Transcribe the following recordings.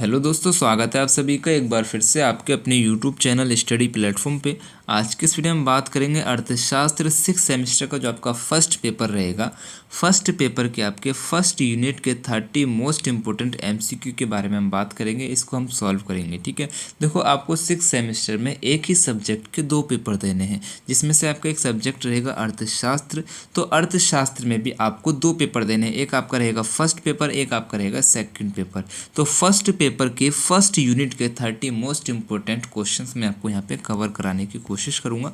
Hello दोस्तों, स्वागत है आप सभी का एक बार फिर से आपके अपने यूट्यूब चैनल स्टडी प्लेटफॉर्म पे। आज के इस वीडियो में बात करेंगे अर्थशास्त्र 6 सेमेस्टर का जो आपका फर्स्ट पेपर रहेगा। फर्स्ट पेपर के आपके फर्स्ट यूनिट के 30 मोस्ट इंपॉर्टेंट एमसीक्यू के बारे में हम बात करेंगे। इसको हम सॉल्व करेंगे, ठीक है। देखो, आपको 6 सेमेस्टर में एक ही सब्जेक्ट के 2 पेपर देने हैं, जिसमें से आपका एक सब्जेक्ट रहेगा अर्थशास्त्र। तो अर्थशास्त्र में भी आपको 2 पेपर देने हैं, एक आपका रहेगा फर्स्ट पेपर, एक आपका रहेगा सेकंड पेपर। तो फर्स्ट पेपर के फर्स्ट यूनिट के 30 मोस्ट इंपॉर्टेंट क्वेश्चंस मैं आपको यहाँ पे कवर कराने की कोशिश करूँगा।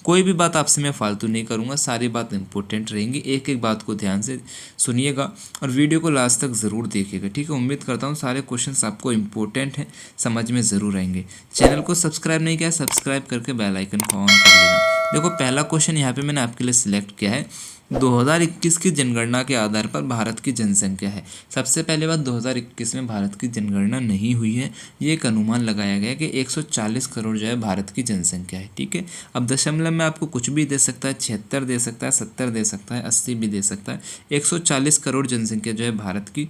कोई भी बात आपसे मैं फालतू नहीं करूँगा, सारी बात इंपॉर्टेंट रहेंगी। एक एक बात को ध्यान से सुनिएगा और वीडियो को लास्ट तक ज़रूर देखिएगा, ठीक है। उम्मीद करता हूँ सारे क्वेश्चंस आपको इंपॉर्टेंट हैं, समझ में ज़रूर आएंगे। चैनल को सब्सक्राइब नहीं किया, सब्सक्राइब करके बेल आइकन को ऑन कर लेना। देखो, पहला क्वेश्चन यहाँ पे मैंने आपके लिए सिलेक्ट किया है। 2021 की जनगणना के आधार पर भारत की जनसंख्या है। सबसे पहले बात, 2021 में भारत की जनगणना नहीं हुई है। ये एक अनुमान लगाया गया है कि 140 करोड़ जो है भारत की जनसंख्या है, ठीक है। अब दशमलव में आपको कुछ भी दे सकता है, 76 दे सकता है, 70 दे सकता है, 80 भी दे सकता है। 140 करोड़ जनसंख्या जो है भारत की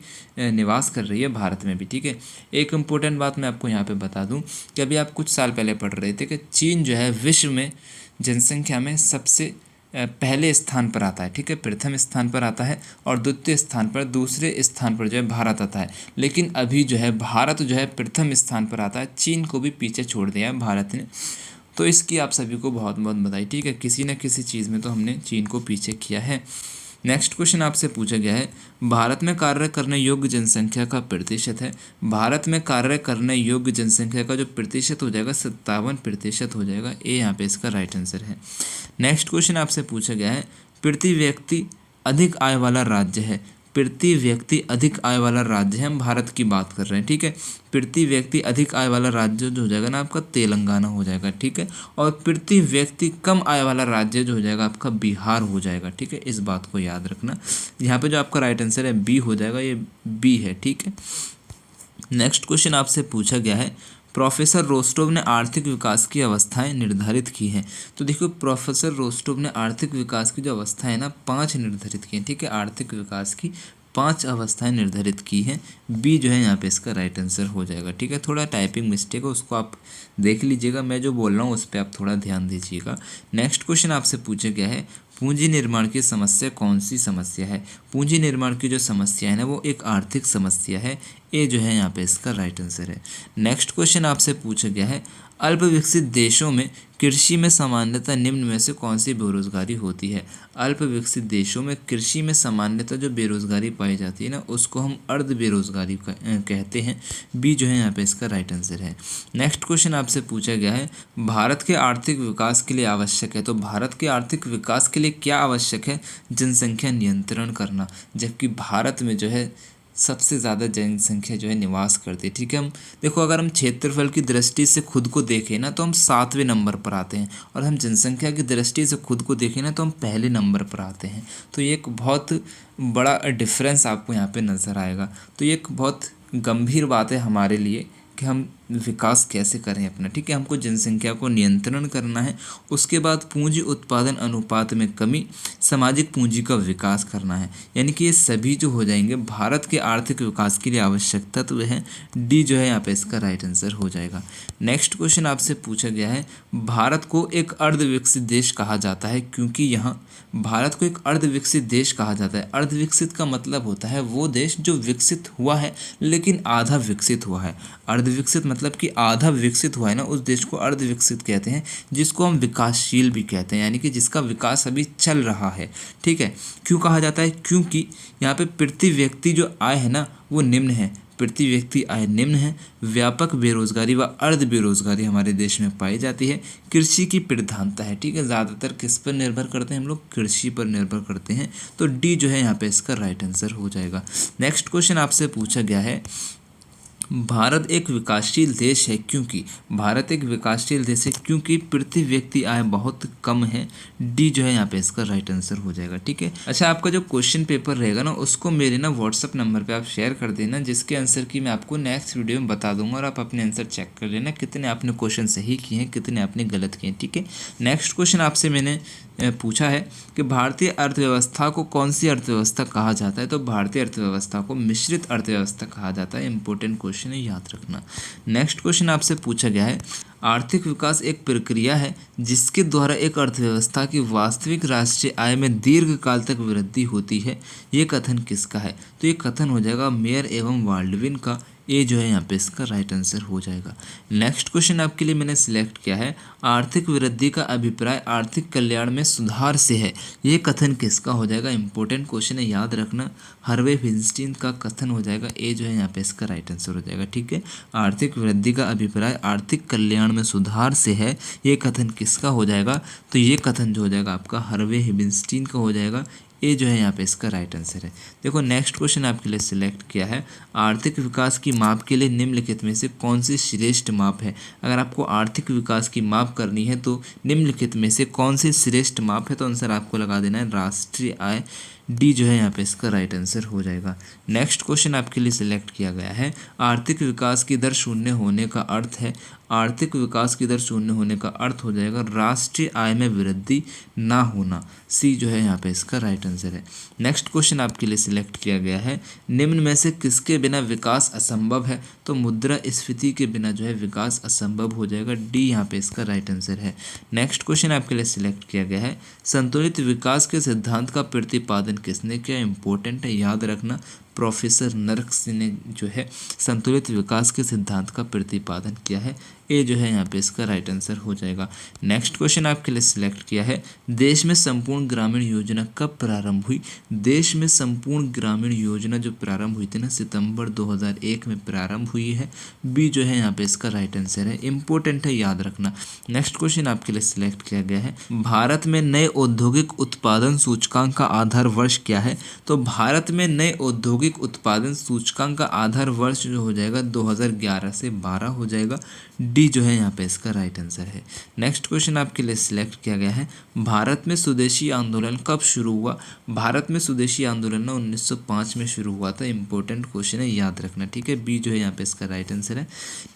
निवास कर रही है, भारत में भी, ठीक है। एक इम्पोर्टेंट बात मैं आपको यहाँ पर बता दूँ कि अभी आप कुछ साल पहले पढ़ रहे थे कि चीन जो है विश्व में जनसंख्या में सबसे पहले स्थान पर आता है, ठीक है। प्रथम स्थान पर आता है और द्वितीय स्थान पर, दूसरे स्थान पर जो है भारत आता है। लेकिन अभी जो है भारत जो है प्रथम स्थान पर आता है, चीन को भी पीछे छोड़ दिया है भारत ने। तो इसकी आप सभी को बहुत बहुत बधाई, ठीक है। किसी न किसी चीज़ में तो हमने चीन को पीछे किया है। नेक्स्ट क्वेश्चन आपसे पूछा गया है, भारत में कार्य करने योग्य जनसंख्या का प्रतिशत है। भारत में कार्य करने योग्य जनसंख्या का जो प्रतिशत हो जाएगा 57% हो जाएगा। ए यहाँ पे इसका राइट आंसर है। नेक्स्ट क्वेश्चन आपसे पूछा गया है, प्रति व्यक्ति अधिक आय वाला राज्य है। प्रति व्यक्ति अधिक आय वाला राज्य है, हम भारत की बात कर रहे हैं, ठीक है। प्रति व्यक्ति अधिक आय वाला राज्य जो हो जाएगा ना आपका तेलंगाना हो जाएगा, ठीक है। और प्रति व्यक्ति कम आय वाला राज्य जो हो जाएगा आपका बिहार हो जाएगा, ठीक है। इस बात को याद रखना। यहाँ पे जो आपका राइट आंसर है बी हो जाएगा, ये बी है, ठीक है। नेक्स्ट क्वेश्चन आपसे पूछा गया है, प्रोफेसर रोस्टोव ने आर्थिक विकास की अवस्थाएं निर्धारित की हैं। तो देखो, प्रोफेसर रोस्टोव ने आर्थिक विकास की जो अवस्थाएं ना 5 निर्धारित की हैं, ठीक है। आर्थिक विकास की 5 अवस्थाएं निर्धारित की हैं। बी जो है यहाँ पे इसका राइट आंसर हो जाएगा, ठीक है। थोड़ा टाइपिंग मिस्टेक है, उसको आप देख लीजिएगा। मैं जो बोल रहा हूँ उस पर आप थोड़ा ध्यान दीजिएगा। नेक्स्ट क्वेश्चन आपसे पूछा गया है, पूंजी निर्माण की समस्या कौन सी समस्या है। पूंजी निर्माण की जो समस्या है ना वो एक आर्थिक समस्या है। ए जो है यहाँ पे इसका राइट आंसर है। नेक्स्ट क्वेश्चन आपसे पूछा गया है, अल्प विकसित देशों में कृषि में सामान्यतः निम्न में से कौन सी बेरोजगारी होती है। अल्प विकसित देशों में कृषि में सामान्यतः जो बेरोजगारी पाई जाती है ना उसको हम अर्ध बेरोजगारी कहते हैं। बी जो है यहाँ पे इसका राइट आंसर है। नेक्स्ट क्वेश्चन आपसे पूछा गया है, भारत के आर्थिक विकास के लिए आवश्यक है। तो भारत के आर्थिक विकास के लिए क्या आवश्यक है? जनसंख्या नियंत्रण करना। जबकि भारत में जो है सबसे ज़्यादा जनसंख्या जो है निवास करती है, ठीक है। हम देखो, अगर हम क्षेत्रफल की दृष्टि से खुद को देखें ना तो हम 7वें नंबर पर आते हैं, और हम जनसंख्या की दृष्टि से खुद को देखें ना तो हम पहले नंबर पर आते हैं। तो ये एक बहुत बड़ा डिफरेंस आपको यहाँ पे नज़र आएगा। तो ये एक बहुत गंभीर बात है हमारे लिए कि हम विकास कैसे करें अपना, ठीक है। हमको जनसंख्या को नियंत्रण करना है। उसके बाद पूंजी उत्पादन अनुपात में कमी, सामाजिक पूंजी का विकास करना है। यानी कि ये सभी जो हो जाएंगे भारत के आर्थिक विकास के लिए आवश्यक तत्व है। डी जो है यहाँ पे इसका राइट आंसर हो जाएगा। नेक्स्ट क्वेश्चन आपसे पूछा गया है, भारत को एक अर्धविकसित देश कहा जाता है क्योंकि यहाँ भारत को एक अर्धविकसित देश कहा जाता है। अर्धविकसित का मतलब होता है वो देश जो विकसित हुआ है लेकिन आधा विकसित हुआ है। अर्धविकसित मतलब कि आधा विकसित हुआ है ना, उस देश को अर्धविकसित कहते हैं, जिसको हम विकासशील भी कहते हैं, यानी कि जिसका विकास अभी चल रहा है, ठीक है। क्यों कहा जाता है? क्योंकि यहाँ पे प्रति व्यक्ति जो आय है ना वो निम्न है। प्रति व्यक्ति आय निम्न है। व्यापक बेरोजगारी व अर्ध बेरोजगारी हमारे देश में पाई जाती है। कृषि की प्रधानता है, ठीक है। ज़्यादातर किस पर निर्भर करते हैं हम लोग? कृषि पर निर्भर करते हैं। तो डी जो है यहाँ पे इसका राइट आंसर हो जाएगा। नेक्स्ट क्वेश्चन आपसे पूछा गया है, भारत एक विकासशील देश है क्योंकि, भारत एक विकासशील देश है क्योंकि प्रति व्यक्ति आय बहुत कम है। डी जो है यहाँ पे इसका राइट आंसर हो जाएगा, ठीक है। अच्छा, आपका जो क्वेश्चन पेपर रहेगा ना उसको मेरे ना व्हाट्सअप नंबर पे आप शेयर कर देना, जिसके आंसर की मैं आपको नेक्स्ट वीडियो में बता दूंगा, और आप अपने आंसर चेक कर लेना कितने आपने क्वेश्चन सही किए हैं, कितने आपने गलत किए हैं, ठीक है। नेक्स्ट क्वेश्चन आपसे मैंने पूछा है कि भारतीय अर्थव्यवस्था को कौन सी अर्थव्यवस्था कहा जाता है। तो भारतीय अर्थव्यवस्था को मिश्रित अर्थव्यवस्था कहा जाता है। इंपॉर्टेंट क्वेश्चन क्वेश्चन है, याद रखना। नेक्स्ट क्वेश्चन आपसे पूछा गया है, आर्थिक विकास एक प्रक्रिया है जिसके द्वारा एक अर्थव्यवस्था की वास्तविक राष्ट्रीय आय में दीर्घकाल तक वृद्धि होती है, ये कथन किसका है? तो ये कथन हो जाएगा मेयर एवं बाल्डविन का। ये जो है यहाँ पे इसका राइट आंसर हो जाएगा। नेक्स्ट क्वेश्चन आपके लिए मैंने सिलेक्ट किया है, आर्थिक वृद्धि का अभिप्राय आर्थिक कल्याण में सुधार से है, ये कथन किसका हो जाएगा? इंपॉर्टेंट क्वेश्चन है, याद रखना। हार्वे विन्स्टीन का कथन हो जाएगा। ये जो है यहाँ पे इसका राइट आंसर हो जाएगा। ठीक है, आर्थिक वृद्धि का अभिप्राय आर्थिक कल्याण में सुधार से है, ये कथन किसका हो जाएगा? तो ये कथन जो हो जाएगा आपका हार्वे विन्स्टीन का हो जाएगा। ये जो है यहाँ पे इसका राइट आंसर है। देखो नेक्स्ट क्वेश्चन आपके लिए सिलेक्ट किया है, आर्थिक विकास की माप के लिए निम्नलिखित में से कौन सी श्रेष्ठ माप है? अगर आपको आर्थिक विकास की माप करनी है तो निम्नलिखित में से कौन सी श्रेष्ठ माप है? तो आंसर आपको लगा देना है राष्ट्रीय आय। डी जो है यहाँ पे इसका राइट आंसर हो जाएगा। नेक्स्ट क्वेश्चन आपके लिए सिलेक्ट किया गया है, आर्थिक विकास की दर शून्य होने का अर्थ है, आर्थिक विकास की दर शून्य होने का अर्थ हो जाएगा राष्ट्रीय आय में वृद्धि ना होना। सी जो है यहाँ पे इसका राइट आंसर है। नेक्स्ट क्वेश्चन आपके लिए सिलेक्ट किया गया है, निम्न में से किसके बिना विकास असंभव है? तो मुद्रास्फीति के बिना जो है विकास असंभव हो जाएगा। डी यहाँ पे इसका राइट आंसर है। नेक्स्ट क्वेश्चन आपके लिए सिलेक्ट किया गया है, संतुलित विकास के सिद्धांत का प्रतिपादन किसने किया? इंपॉर्टेंट है, याद रखना। प्रोफेसर नर्क्स ने जो है संतुलित विकास के सिद्धांत का प्रतिपादन किया है। ए जो है यहाँ पे इसका राइट आंसर हो जाएगा। नेक्स्ट क्वेश्चन आपके लिए सिलेक्ट किया है, देश में संपूर्ण ग्रामीण योजना कब प्रारंभ हुई? देश में संपूर्ण ग्रामीण योजना जो प्रारंभ हुई थी ना, सितंबर 2001 में प्रारंभ हुई है। बी जो है यहाँ पे इसका राइट आंसर है। इंपॉर्टेंट है, याद रखना। नेक्स्ट क्वेश्चन आपके लिए सिलेक्ट किया गया है, भारत में नए औद्योगिक उत्पादन सूचकांक का आधार वर्ष क्या है? तो भारत में नए औद्योगिक उत्पादन सूचकांक का आधार वर्ष जो हो जाएगा 2011 से 12 हो जाएगा। डी जो है यहाँ पे इसका राइट आंसर है। नेक्स्ट क्वेश्चन आपके लिए सिलेक्ट किया गया है, भारत में स्वदेशी आंदोलन कब शुरू हुआ? भारत में स्वदेशी आंदोलन 1905 में शुरू हुआ था। इंपॉर्टेंट क्वेश्चन है, याद रखना। ठीक है, बी जो है यहाँ पे इसका राइट आंसर है।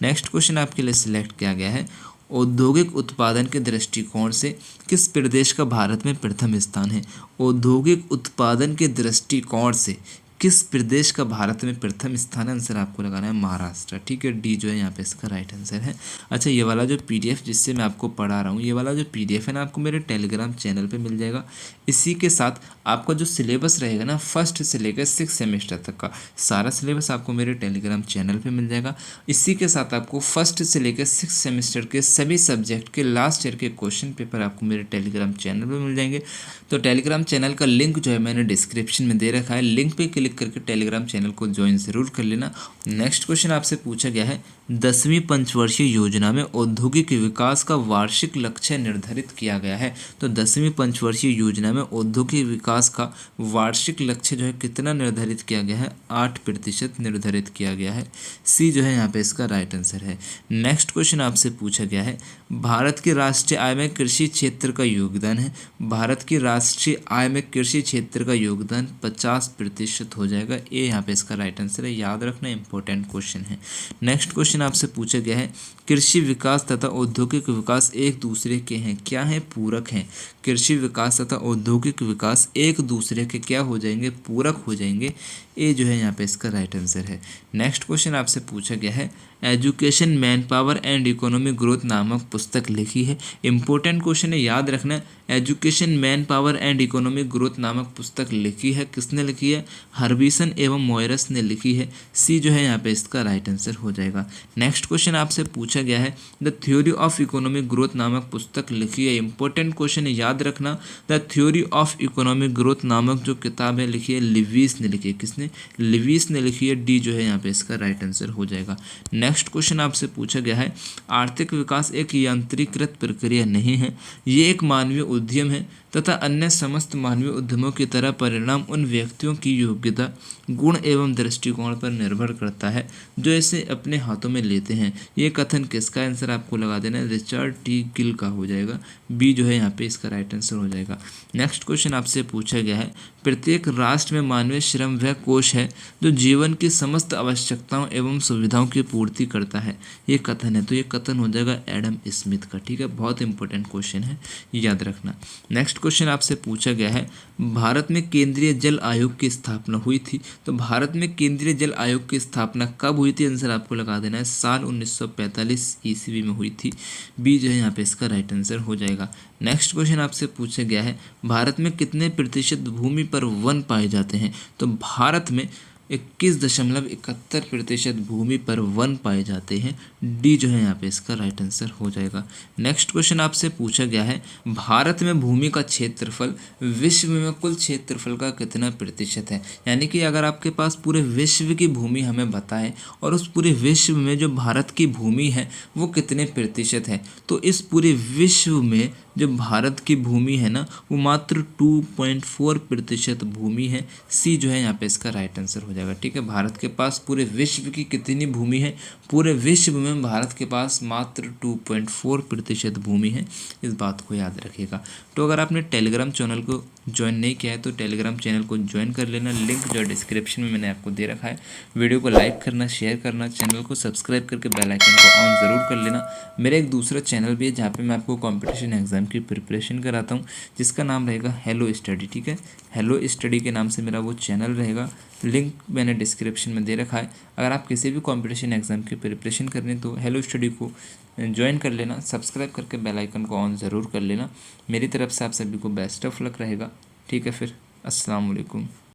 नेक्स्ट क्वेश्चन आपके लिए सिलेक्ट किया गया है, औद्योगिक उत्पादन के दृष्टिकोण से किस प्रदेश का भारत में प्रथम स्थान है? औद्योगिक उत्पादन के दृष्टिकोण से किस प्रदेश का भारत में प्रथम स्थान है? आंसर आपको लगाना है महाराष्ट्र। ठीक है, डी जो है यहाँ पे इसका राइट आंसर है। अच्छा, ये वाला जो पीडीएफ जिससे मैं आपको पढ़ा रहा हूँ, ये वाला जो पीडीएफ है ना, आपको मेरे टेलीग्राम चैनल पे मिल जाएगा। इसी के साथ आपका जो सिलेबस रहेगा ना, फर्स्ट से लेकर 6 सेमेस्टर तक का सारा सिलेबस आपको मेरे टेलीग्राम चैनल पे मिल जाएगा। इसी के साथ आपको फर्स्ट से लेकर 6 सेमेस्टर के सभी सब्जेक्ट के लास्ट ईयर के क्वेश्चन पेपर आपको मेरे टेलीग्राम चैनल पे मिल जाएंगे। तो टेलीग्राम चैनल का लिंक जो है मैंने डिस्क्रिप्शन में दे रखा है, लिंक पे क्लिक करके टेलीग्राम चैनल को ज्वाइन जरूर कर लेना। नेक्स्ट क्वेश्चन आपसे पूछा गया है, 10वीं पंचवर्षीय योजना में औद्योगिक विकास का वार्षिक लक्ष्य निर्धारित किया गया है। तो 10वीं पंचवर्षीय योजना में औद्योगिक विकास का वार्षिक लक्ष्य जो है कितना निर्धारित किया गया है? 8% निर्धारित किया गया है। सी जो है यहाँ पे इसका राइट आंसर है। नेक्स्ट क्वेश्चन आपसे पूछा गया है, भारत की राष्ट्रीय आय में कृषि क्षेत्र का योगदान है। भारत की राष्ट्रीय आय में कृषि क्षेत्र का योगदान 50% हो जाएगा। ये यहाँ पे इसका राइट आंसर है, याद रखना। इंपॉर्टेंट क्वेश्चन है। नेक्स्ट क्वेश्चन आपसे पूछा गया है, कृषि विकास तथा औद्योगिक विकास एक दूसरे के हैं, क्या है? पूरक हैं। कृषि विकास तथा औद्योगिक विकास एक दूसरे के क्या हो जाएंगे? पूरक हो जाएंगे। ये जो है यहाँ पे इसका राइट आंसर है। नेक्स्ट क्वेश्चन आपसे पूछा गया है, education man power and economic growth नामक पुस्तक लिखी है। इंपॉर्टेंट क्वेश्चन है, याद रखना। Education man power and economic growth नामक पुस्तक लिखी है, किसने लिखी है? हर्बिसन एवं मॉयरस ने लिखी है। सी जो है यहाँ पे इसका राइट आंसर हो जाएगा। नेक्स्ट क्वेश्चन आपसे पूछा गया है, the theory of economic growth नामक पुस्तक लिखी है। इंपॉर्टेंट क्वेश्चन है, याद रखना। The theory of economic growth नामक जो किताब है लिखी है लिविस ने लिखी है। किसने? लिविस ने लिखी है। डी जो है यहाँ पे इसका राइट आंसर हो जाएगा। नेक्स्ट क्वेश्चन आपसे पूछा गया है, आर्थिक विकास एक यांत्रिकृत प्रक्रिया नहीं है, ये एक मानवीय उद्यम है तथा अन्य समस्त मानवीय उद्यमों की तरह परिणाम उन व्यक्तियों की योग्यता, गुण एवं दृष्टिकोण पर निर्भर करता है जो इसे अपने हाथों में लेते हैं। ये कथन किसका? आंसर आपको लगा देना है रिचर्ड टी गिल का हो जाएगा। बी जो है यहाँ पे इसका राइट आंसर हो जाएगा। नेक्स्ट क्वेश्चन आपसे पूछा गया है, प्रत्येक राष्ट्र में मानवीय श्रम वह कोष है जो जीवन की समस्त आवश्यकताओं एवं सुविधाओं की पूर्ति करता है। ये कथन है, तो ये कथन हो जाएगा एडम स्मिथ का। ठीक है, बहुत इंपॉर्टेंट क्वेश्चन है, याद रखना। नेक्स्ट क्वेश्चन आपसे पूछा गया है, भारत में केंद्रीय जल आयोग की स्थापना हुई थी। तो भारत में केंद्रीय जल आयोग की स्थापना कब हुई थी, आंसर आपको लगा देना है, साल 1945 ईस्वी में हुई थी। बी जो है यहाँ पे इसका राइट आंसर हो जाएगा। नेक्स्ट क्वेश्चन आपसे पूछा गया है, भारत में कितने प्रतिशत भूमि पर वन पाए जाते हैं। तो भारत में 21.71% भूमि पर वन पाए जाते हैं। डी जो है यहाँ पे इसका राइट आंसर हो जाएगा। नेक्स्ट क्वेश्चन आपसे पूछा गया है, भारत में भूमि का क्षेत्रफल विश्व में कुल क्षेत्रफल का कितना प्रतिशत है। यानी कि अगर आपके पास पूरे विश्व की भूमि हमें बताएं और उस पूरे विश्व में जो भारत की भूमि है वो कितने प्रतिशत है, तो इस पूरे विश्व में जो भारत की भूमि है ना वो मात्र 2.4% भूमि है। सी जो है यहाँ पे इसका राइट आंसर हो जाएगा। ठीक है, भारत के पास पूरे विश्व की कितनी भूमि है, पूरे विश्व में भारत के पास मात्र 2.4% भूमि है। इस बात को याद रखिएगा। तो अगर आपने टेलीग्राम चैनल को ज्वाइन नहीं किया है तो टेलीग्राम चैनल को ज्वाइन कर लेना, लिंक जो डिस्क्रिप्शन में मैंने आपको दे रखा है। वीडियो को लाइक करना, शेयर करना, चैनल को सब्सक्राइब करके बेल आइकन को ऑन ज़रूर कर लेना। मेरा एक दूसरा चैनल भी है जहाँ पे मैं आपको कॉम्पिटिशन एग्जाम की प्रिपरेशन कराता हूँ, जिसका नाम रहेगा हेलो स्टडी। ठीक है, हेलो स्टडी के नाम से मेरा वो चैनल रहेगा, लिंक मैंने डिस्क्रिप्शन में दे रखा है। अगर आप किसी भी कॉम्पिटिशन एग्जाम की प्रिपरेशन कर रहे हैं तो हेलो स्टडी को ज्वाइन कर लेना, सब्सक्राइब करके बेल आइकन को ऑन ज़रूर कर लेना। मेरी तरफ से आप सभी को बेस्ट ऑफ लक रहेगा। ठीक है, फिर अस्सलाम वालेकुम।